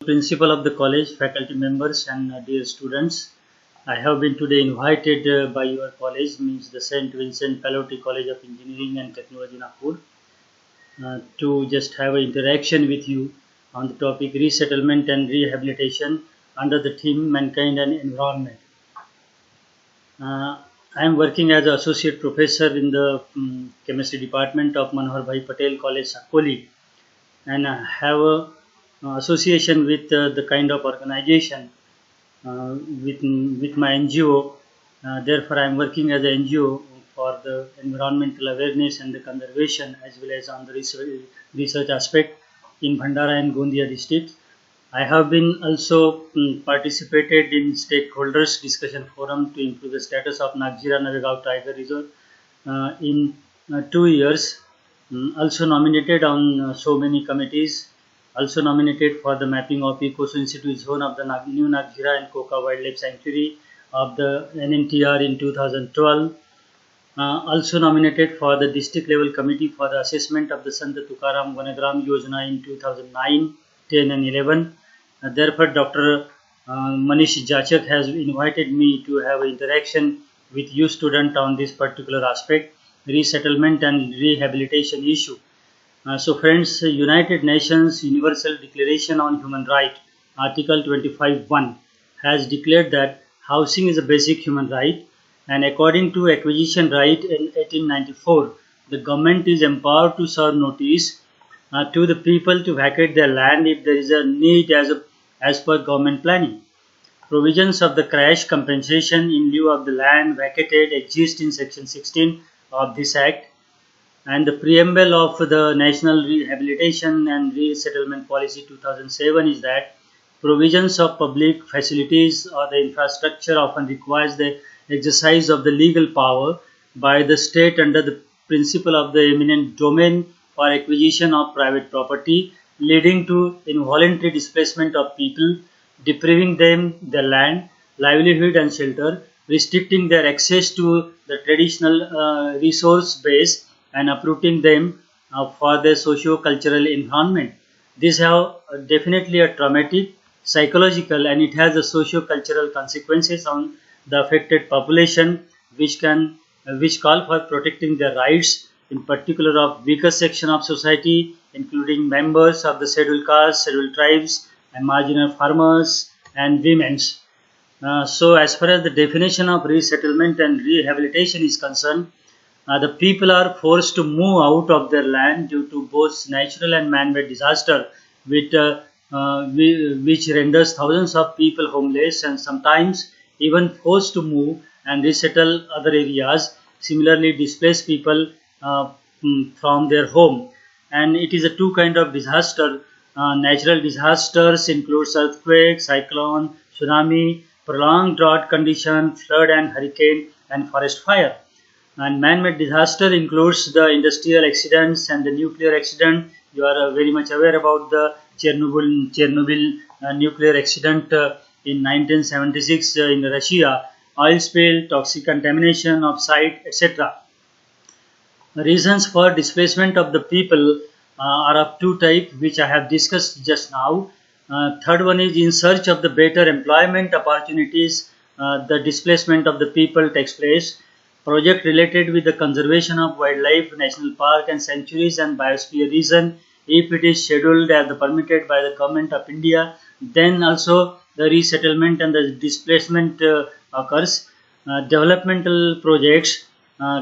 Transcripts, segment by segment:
Principal of the college, faculty members, and dear students. I have been today invited by your college, means the St. Vincent Pallotti College of Engineering and Technology, Nagpur, to just have an interaction with you on the topic resettlement and rehabilitation under the theme mankind and environment. I am working as an associate professor in the chemistry department of Manohar Bhai Patel College, Sakoli, and I have a association with the kind of organization with my NGO. Therefore, I am working as an NGO for the environmental awareness and the conservation, as well as on the research aspect in Bhandara and Gondia districts. I have been also participated in stakeholders discussion forum to improve the status of Nagjira Navegaon Tiger Reserve in 2 years. Also nominated on so many committees. Also nominated for the mapping of eco-sensitive zone of the new Nagjira and Koka Wildlife Sanctuary of the NNTR in 2012. Also nominated for the district level committee for the assessment of the Sant Tukaram Vanagram Yojana in 2009, 10 and 11. Therefore, Dr. Manish Jachak has invited me to have an interaction with you student on this particular aspect, resettlement and rehabilitation issue. So friends, United Nations Universal Declaration on Human Rights, Article 25.1 has declared that housing is a basic human right, and according to Acquisition Right in 1894, the government is empowered to serve notice to the people to vacate their land if there is a need as per government planning. Provisions of the crash compensation in lieu of the land vacated exist in Section 16 of this Act, and the preamble of the National Rehabilitation and Resettlement Policy 2007 is that provisions of public facilities or the infrastructure often requires the exercise of the legal power by the state under the principle of the eminent domain for acquisition of private property, leading to involuntary displacement of people, depriving them their land, livelihood and shelter, restricting their access to the traditional resource base, and uprooting them for their socio-cultural environment. These have definitely a traumatic, psychological, and it has a socio-cultural consequences on the affected population, which call for protecting their rights, in particular of weaker section of society, including members of the scheduled castes, scheduled tribes, and marginal farmers and women. So, as far as the definition of resettlement and rehabilitation is concerned, the people are forced to move out of their land due to both natural and man-made disaster, which renders thousands of people homeless and sometimes even forced to move and resettle other areas. Similarly, displace people from their home. And it is a two kind of disaster. Natural disasters includes earthquake, cyclone, tsunami, prolonged drought condition, flood and hurricane, and forest fire. And man-made disaster includes the industrial accidents and the nuclear accident. You are very much aware about the Chernobyl nuclear accident in 1976 in Russia, oil spill, toxic contamination of site, etc. Reasons for displacement of the people are of two types, which I have discussed just now. Third one is in search of the better employment opportunities. The displacement of the people takes place. Project related with the conservation of wildlife, national park and sanctuaries and biosphere region, if it is scheduled as permitted by the government of India, then also the resettlement and the displacement occurs. Developmental projects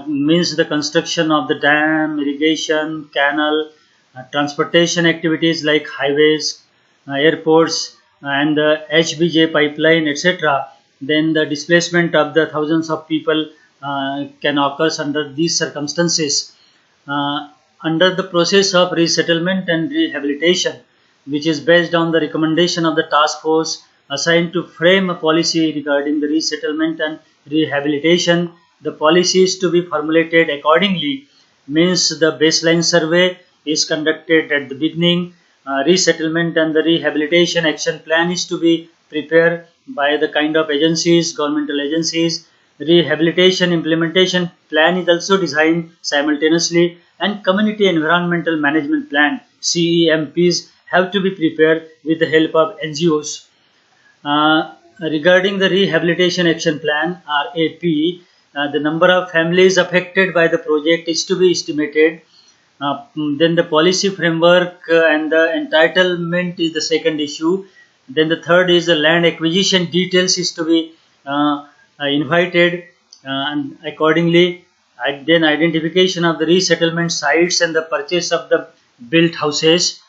means the construction of the dam, irrigation, canal, transportation activities like highways, airports, and the HBJ pipeline, etc. Then the displacement of the thousands of people can occur under these circumstances. Under the process of resettlement and rehabilitation, which is based on the recommendation of the task force assigned to frame a policy regarding the resettlement and rehabilitation, the policy is to be formulated accordingly. Means the baseline survey is conducted at the beginning. Resettlement and the rehabilitation action plan is to be prepared by the kind of agencies, governmental agencies. Rehabilitation implementation plan is also designed simultaneously, and community environmental management plan CEMPs have to be prepared with the help of NGOs. Regarding the Rehabilitation Action Plan (RAP), the number of families affected by the project is to be estimated. Then the policy framework and the entitlement is the second issue. Then the third is the land acquisition details is to be invited, and accordingly, then identification of the resettlement sites and the purchase of the built houses,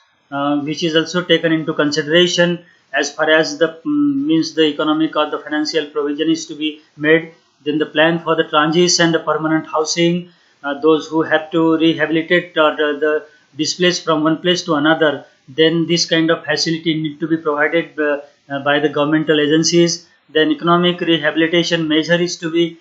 which is also taken into consideration as far as the means the economic or the financial provision is to be made. Then the plan for the transition and the permanent housing, those who have to rehabilitate or the displaced from one place to another, then this kind of facility need to be provided by the governmental agencies. Then economic rehabilitation measure is to be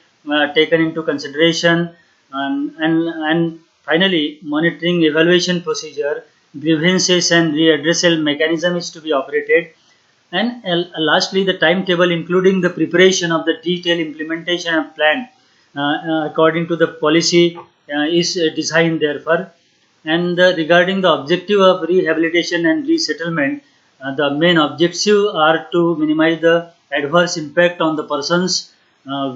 taken into consideration, and finally monitoring evaluation procedure, grievances and readdressal mechanism is to be operated. And lastly, the timetable including the preparation of the detailed implementation of plan according to the policy is designed therefore. And regarding the objective of rehabilitation and resettlement, the main objectives are to minimize the adverse impact on the persons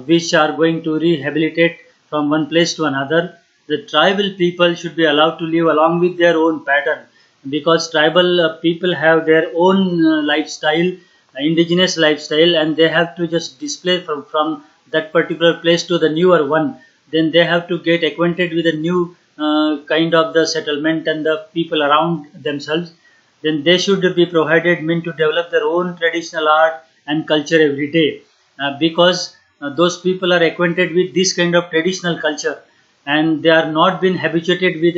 which are going to rehabilitate from one place to another. The tribal people should be allowed to live along with their own pattern, because tribal people have their own lifestyle, indigenous lifestyle, and they have to just display from that particular place to the newer one. Then they have to get acquainted with the new kind of the settlement and the people around themselves. Then they should be provided mean to develop their own traditional art and culture every day, because those people are acquainted with this kind of traditional culture and they are not been habituated with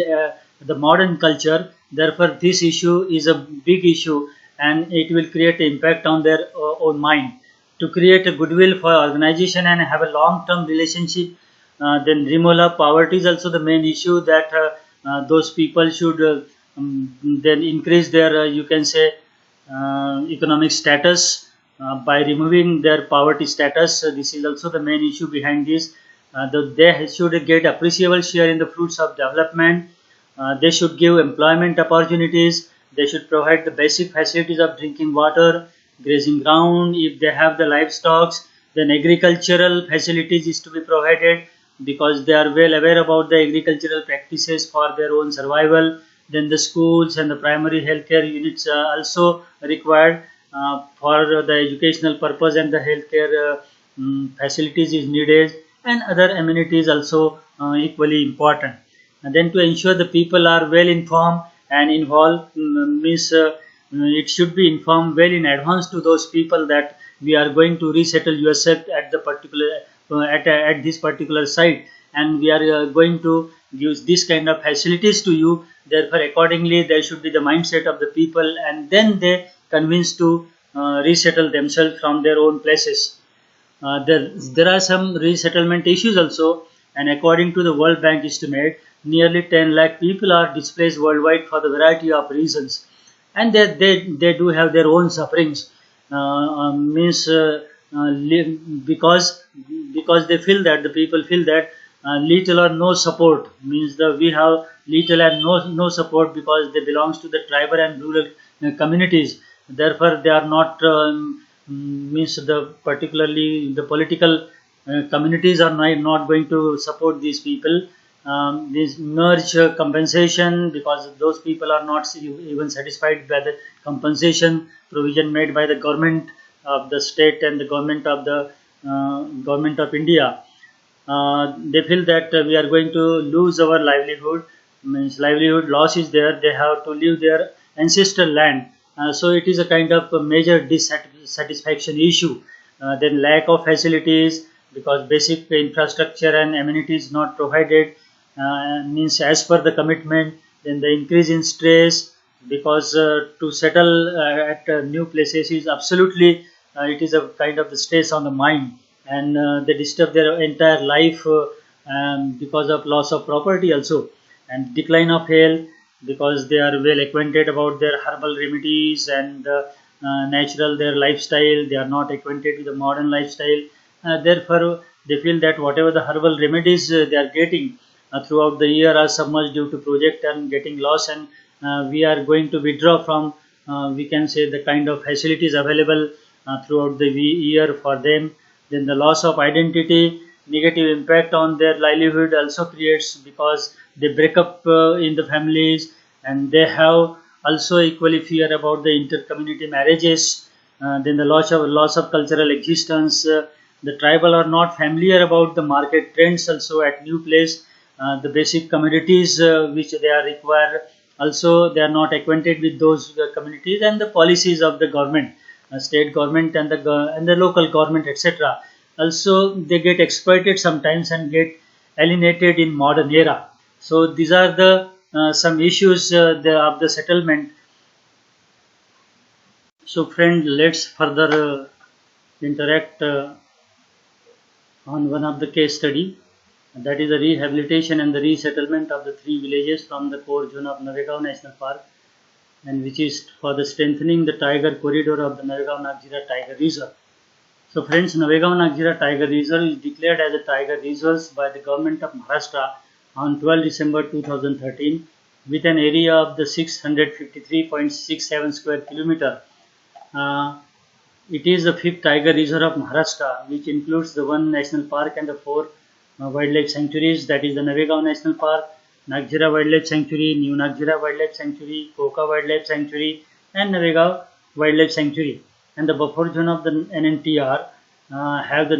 the modern culture. Therefore, this issue is a big issue and it will create an impact on their own mind. To create a goodwill for organization and have a long-term relationship, then removal of poverty is also the main issue, that those people should then increase their you can say economic status by removing their poverty status. This is also the main issue behind this. They should get appreciable share in the fruits of development. They should give employment opportunities. They should provide the basic facilities of drinking water, grazing ground. If they have the livestock, then agricultural facilities is to be provided, because they are well aware about the agricultural practices for their own survival. Then the schools and the primary healthcare units are also required for the educational purpose, and the healthcare facilities is needed, and other amenities also equally important. And then to ensure the people are well informed and involved, means it should be informed well in advance to those people that we are going to resettle yourself at the particular at this particular site, and we are going to use this kind of facilities to you. Therefore, accordingly, there should be the mindset of the people, and then they convince to resettle themselves from their own places. There are some resettlement issues also, and according to the World Bank estimate, nearly 10 lakh people are displaced worldwide for the variety of reasons, and they do have their own sufferings. Means because they feel that the people feel that little or no support, means we have little and no support, because they belongs to the tribal and rural communities. Therefore, they are not means particularly the political communities are not going to support these people. This merge compensation, because those people are not even satisfied by the compensation provision made by the government of the state and the government of government of India. They feel that we are going to lose our livelihood, means livelihood loss is there. They have to leave their ancestral land. So it is a kind of a major dissatisfaction issue. Then lack of facilities, because basic infrastructure and amenities not provided, means as per the commitment. Then the increase in stress, because to settle at new places is absolutely it is a kind of the stress on the mind, and they disturb their entire life because of loss of property also, and decline of health, because they are well acquainted about their herbal remedies and natural their lifestyle. They are not acquainted with the modern lifestyle. Therefore, they feel that whatever the herbal remedies they are getting throughout the year are submerged due to project and getting lost, and we are going to withdraw from we can say the kind of facilities available throughout the year for them. Then the loss of identity, negative impact on their livelihood also creates, because they break up in the families, and they have also equally fear about the inter-community marriages. Then the loss of cultural existence. The tribal are not familiar about the market trends also at new place. The basic commodities which they are required, also they are not acquainted with those communities and the policies of the government, state government and the local government, etc. Also they get exploited sometimes and get alienated in modern era. So these are the some issues of the settlement. So friend, let's further interact on one of the case study, that is the rehabilitation and the resettlement of the three villages from the core zone of Navagaon National Park, and which is for the strengthening the tiger corridor of the Navagaon-Nagzira Tiger Reserve. So friends, Navagaon-Nagzira Tiger Reserve is declared as a tiger reserve by the government of Maharashtra on 12 December 2013 with an area of the 653.67 square kilometer. It is the fifth tiger reserve of Maharashtra, which includes the one national park and the four wildlife sanctuaries, that is the Navagaon National Park, Nagzira Wildlife Sanctuary, New Nagzira Wildlife Sanctuary, Koka Wildlife Sanctuary, and Navagaon Wildlife Sanctuary. And the buffer zone of the NNTR has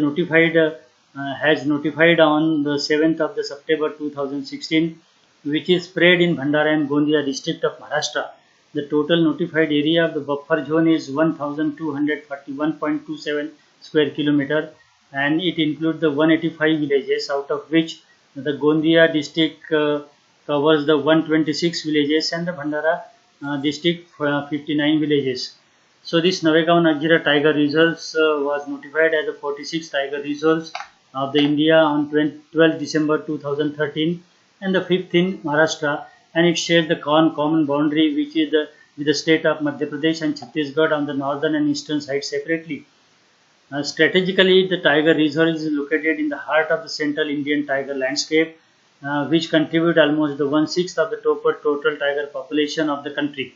notified on the 7th of the September 2016, which is spread in Bhandara and Gondia district of Maharashtra. The total notified area of the buffer zone is 1241.27 square kilometer, and it includes the 185 villages, out of which the Gondia district covers the 126 villages and the Bhandara district 59 villages. So this Navagaon-Nagzira Tiger Reserves was notified as the 46th Tiger Reserves of the India on 12 December 2013 and the 5th in Maharashtra, and it shares the common boundary which is with the state of Madhya Pradesh and Chhattisgarh on the northern and eastern side separately. Strategically, the tiger reserve is located in the heart of the central Indian tiger landscape, which contribute almost the 1/6 of the total tiger population of the country.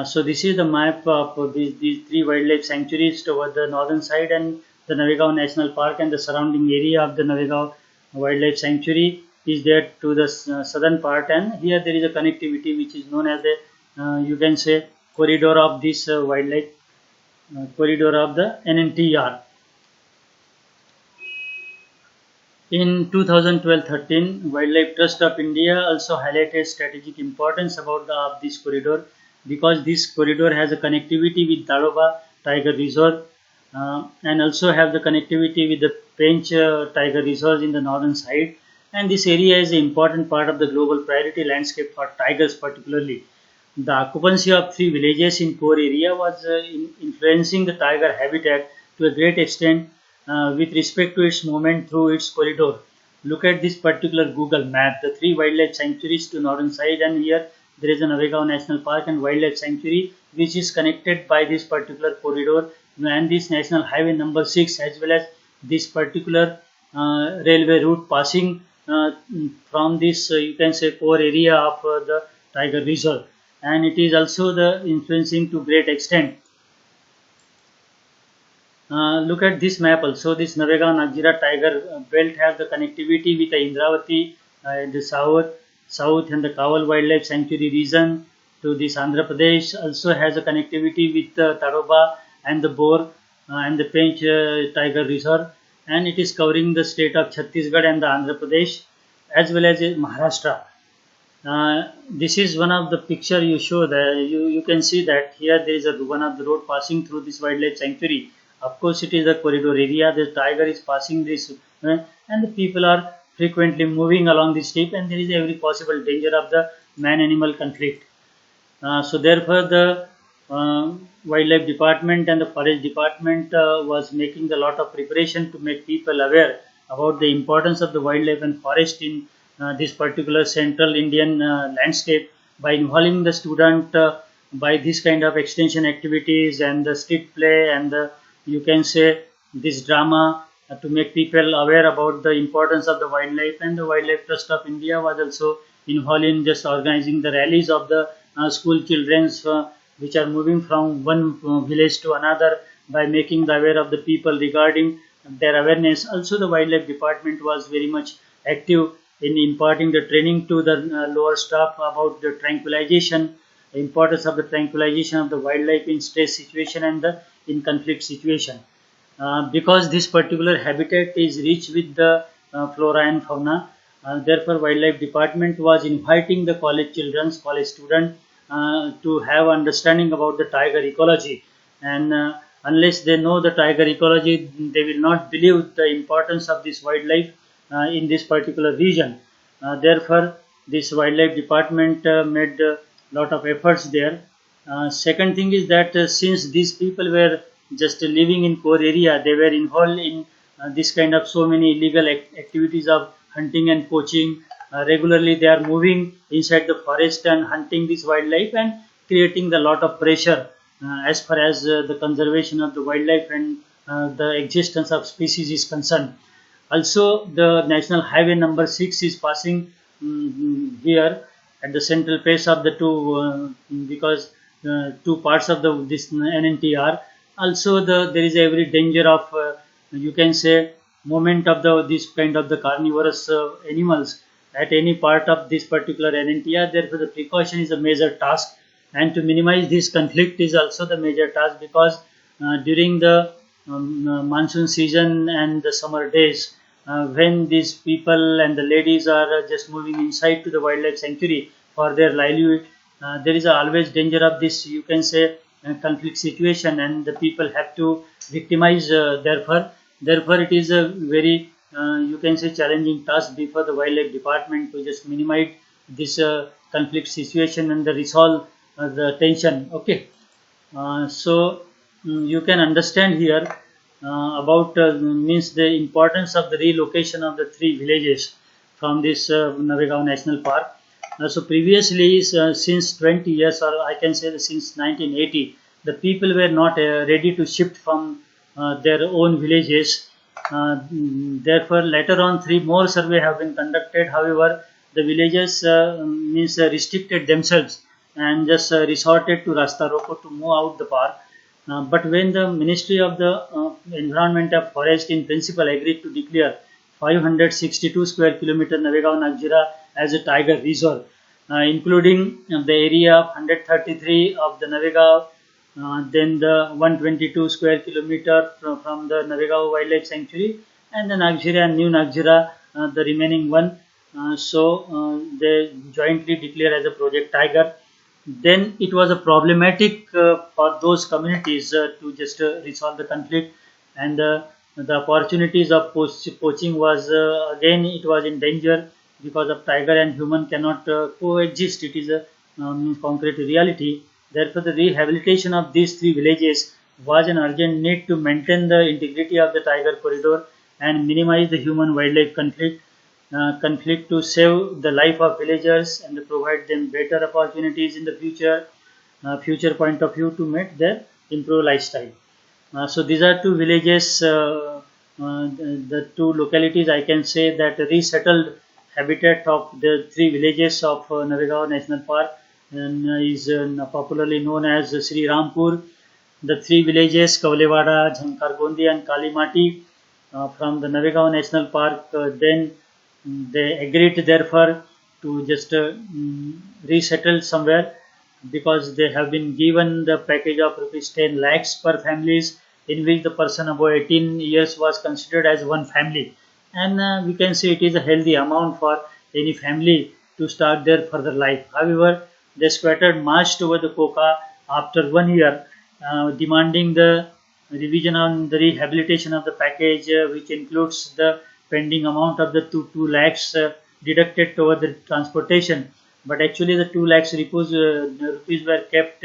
So this is the map of these three wildlife sanctuaries toward the northern side, and the Navagaon National Park and the surrounding area of the Navagaon Wildlife Sanctuary is there to the southern part, and here there is a connectivity which is known as the you can say corridor of this wildlife corridor of the NNTR. In 2012-13, Wildlife Trust of India also highlighted strategic importance about of this corridor, because this corridor has a connectivity with Tadoba Tiger Reserve and also have the connectivity with the Pench Tiger Reserve in the northern side, and this area is an important part of the global priority landscape for tigers particularly. The occupancy of three villages in core area was influencing the tiger habitat to a great extent with respect to its movement through its corridor. Look at this particular Google map, the three wildlife sanctuaries to northern side, and here there is a Navagaon National Park and Wildlife Sanctuary which is connected by this particular corridor and this National Highway number 6, as well as this particular railway route passing from this you can say core area of the tiger reserve, and it is also the influencing to great extent. Look at this map also. This Navagaon-Nagzira Tiger Belt has the connectivity with the Indravati in the south and the Kawal Wildlife Sanctuary region to this Andhra Pradesh. Also has a connectivity with the Tadoba and the Bor and the Pench Tiger Reserve, and it is covering the state of Chhattisgarh and the Andhra Pradesh as well as Maharashtra. This is one of the picture you show that you can see that here there is a one of the road passing through this wildlife sanctuary. Of course, it is a corridor area. The tiger is passing this, and the people are frequently moving along this strip, and there is every possible danger of the man-animal conflict. So therefore, the wildlife department and the forest department was making a lot of preparation to make people aware about the importance of the wildlife and forest in this particular central Indian landscape by involving the student by this kind of extension activities and the street play and the, you can say this drama to make people aware about the importance of the wildlife. And the Wildlife Trust of India was also involved in just organizing the rallies of the school children's which are moving from one village to another by making the aware of the people regarding their awareness. Also, the wildlife department was very much active in imparting the training to the lower staff about the tranquilization, the importance of the tranquilization of the wildlife in stress situation and the in conflict situation. Because this particular habitat is rich with the flora and fauna. Therefore, wildlife department was inviting the college children, college students to have understanding about the tiger ecology. And unless they know the tiger ecology, they will not believe the importance of this wildlife in this particular region. Therefore, this wildlife department made a lot of efforts there. Second thing is that since these people were just living in core area, they were involved in this kind of so many illegal activities of hunting and poaching. Regularly, they are moving inside the forest and hunting this wildlife and creating a lot of pressure as far as the conservation of the wildlife and the existence of species is concerned. Also, the national highway number 6 is passing here at the central place of the two because two parts of this NNTR. Also, there is every danger of you can say movement of this kind of the carnivorous animals at any part of this particular NNTR. Therefore, the precaution is a major task, and to minimize this conflict is also the major task because during the monsoon season and the summer days, when these people and the ladies are just moving inside to the wildlife sanctuary for their livelihood, there is always danger of this, you can say, conflict situation, and the people have to victimize. Therefore, it is a very you can say challenging task before the wildlife department to just minimize this conflict situation and the resolve the tension. Okay, you can understand here about means the importance of the relocation of the three villages from this Navegaon National Park. So previously, since 20 years, or I can say since 1980, the people were not ready to shift from their own villages. Therefore, later on, 3 more survey have been conducted. However, the villages means restricted themselves and just resorted to Rasta Roko to move out the park. But when the Ministry of the Environment of Forest in principle agreed to declare 562 square kilometer Navegaon Nagjira as a tiger reserve, including the area of 133 of the Navegaon, then the 122 square kilometer from the Navegaon Wildlife Sanctuary, and the Nagjira and New Nagjira, the remaining one. They jointly declare as a project tiger. Then it was a problematic for those communities to just resolve the conflict, and the opportunities of poaching was again it was in danger because of tiger and human cannot coexist. It is a concrete reality. Therefore, the rehabilitation of these 3 villages was an urgent need to maintain the integrity of the tiger corridor and minimize the human-wildlife conflict to save the life of villagers and to provide them better opportunities in the future point of view to meet their improved lifestyle. So these are 2 villages, the 2 localities I can say that resettled habitat of the 3 villages of Navegaon National Park and is popularly known as Sri Rampur. The 3 villages Kavlewada, Jhankargondi and Kalimati from the Navegaon National Park. Then they agreed therefore to just resettle somewhere because they have been given the package of rupees 10 lakhs per families, in which the person above 18 years was considered as one family, and we can say it is a healthy amount for any family to start their further life. However, the squatter marched over the Koka after 1 year, demanding the revision on the rehabilitation of the package, which includes the pending amount of the 2 lakhs deducted toward the transportation. But actually, the 2 lakhs rupees were kept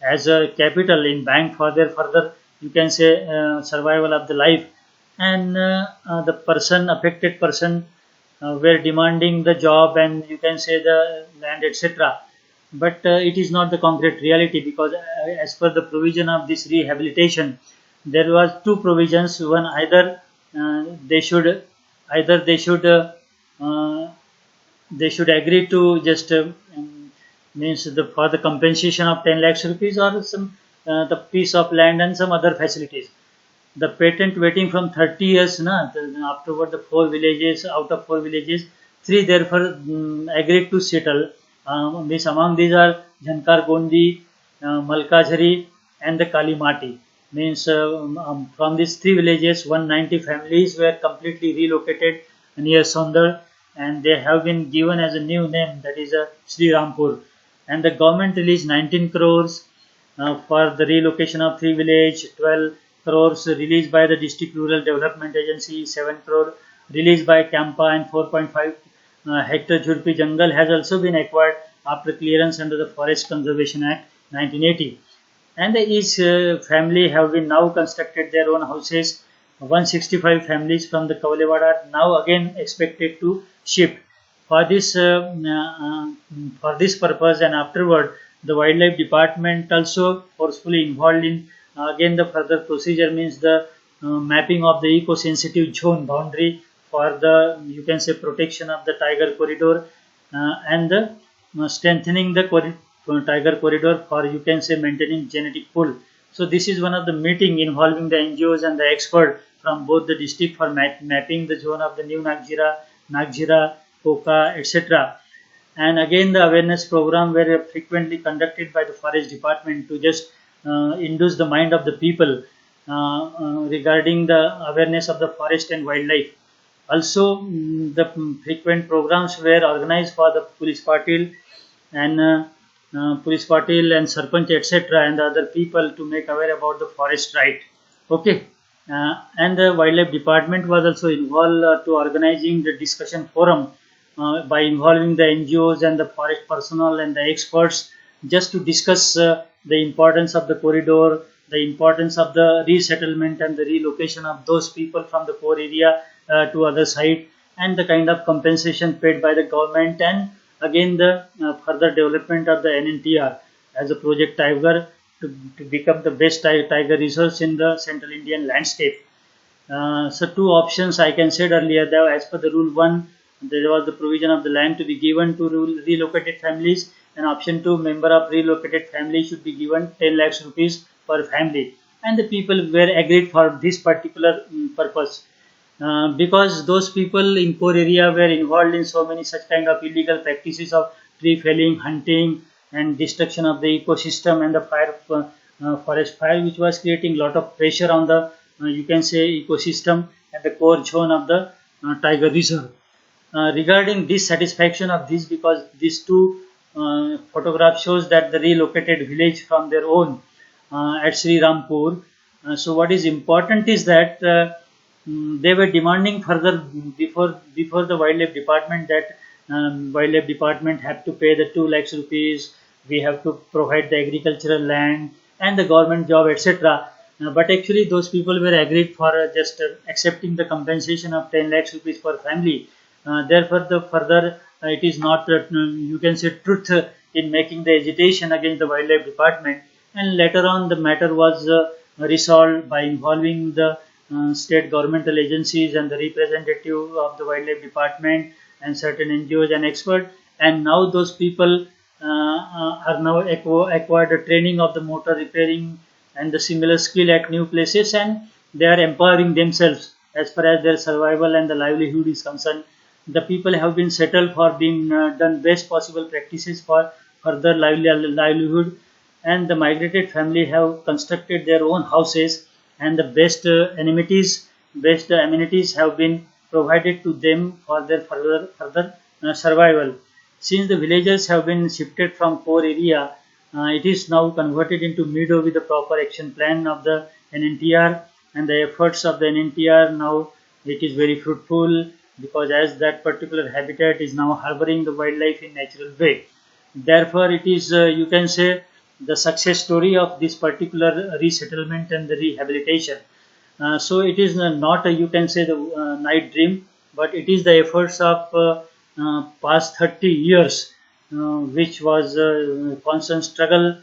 as a capital in bank for their further, you can say, survival of the life. And the affected person, were demanding the job and you can say the land, etc. But it is not the concrete reality because as per the provision of this rehabilitation, there was 2 provisions. One, either they should they should agree to just means for the compensation of 10 lakhs rupees or some the piece of land and some other facilities. The patent waiting from 30 years, afterward the 4 villages, out of 4 villages, 3 therefore agreed to settle. Means among these are Jhankar Gondi, Malkajhari and the Kalimati. Means from these 3 villages, 190 families were completely relocated near Sondar, and they have been given as a new name, that is Sri Rampur. And the government released 19 crores for the relocation of 3 villages, 12 crores released by the District Rural Development Agency, 7 crore released by Campa, and 4.5 hectare Jhurpi Jungle has also been acquired after clearance under the Forest Conservation Act 1980. And each family have been now constructed their own houses. 165 families from the Kavalewada are now again expected to shift. For this purpose, and afterward, the Wildlife Department also forcefully involved in again the further procedure, means the mapping of the eco-sensitive zone boundary for the, you can say, protection of the tiger corridor, and the strengthening the tiger corridor for, you can say, maintaining genetic pool. So this is one of the meeting involving the NGOs and the expert from both the district for mapping the zone of the new Nagjira, Poka, etc. And again the awareness program were frequently conducted by the forest department to just induce the mind of the people regarding the awareness of the forest and wildlife. Also, the frequent programs were organized for the police patil and sarpanch, etc., and the other people to make aware about the forest right. Okay, and the wildlife department was also involved to organizing the discussion forum by involving the NGOs and the forest personnel and the experts, just to discuss the importance of the corridor, the importance of the resettlement and the relocation of those people from the core area to other side, and the kind of compensation paid by the government, and again the further development of the NNTR as a project tiger to become the best tiger resource in the central Indian landscape. So 2 options I can said earlier, that as per the rule 1, there was the provision of the land to be given to relocated families, and option 2, member of relocated family should be given 10 lakhs rupees per family, and the people were agreed for this particular purpose. Because those people in core area were involved in so many such kind of illegal practices of tree felling, hunting, and destruction of the ecosystem, and the forest fire, which was creating lot of pressure on the you can say ecosystem and the core zone of the tiger reserve. Regarding dissatisfaction of this, because these 2 photographs shows that the relocated village from their own at Sri Rampur. So what is important is that they were demanding further before the wildlife department, that wildlife department have to pay the 2 lakhs rupees, we have to provide the agricultural land and the government job, etc. But actually those people were agreed for just accepting the compensation of 10 lakhs rupees per family. Therefore the further it is not you can say truth in making the agitation against the wildlife department, and later on the matter was resolved by involving the state governmental agencies and the representative of the wildlife department and certain NGOs and experts, and now those people are now acquired a training of the motor repairing and the similar skill at new places, and they are empowering themselves as far as their survival and the livelihood is concerned. The people have been settled for being done best possible practices for further livelihood, and the migrated family have constructed their own houses, and the best amenities have been provided to them for their further survival. Since the villagers have been shifted from core area, it is now converted into meadow with the proper action plan of the NNTR, and the efforts of the NNTR now it is very fruitful, because as that particular habitat is now harboring the wildlife in natural way. Therefore it is you can say the success story of this particular resettlement and the rehabilitation. So it is not you can say the night dream, but it is the efforts of past 30 years, which was constant struggle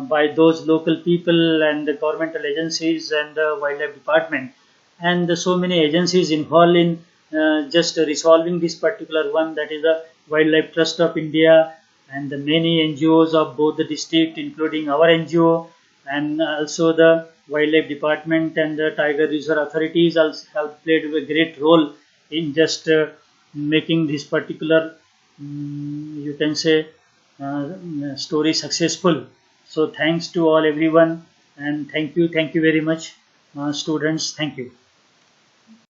by those local people and the governmental agencies and the wildlife department, and so many agencies involved in just resolving this particular one, that is the Wildlife Trust of India and the many NGOs of both the district, including our NGO, and also the wildlife department and the tiger reserve authorities also have played a great role in just making this particular, you can say, story successful. So thanks to all everyone, and thank you very much, students. Thank you.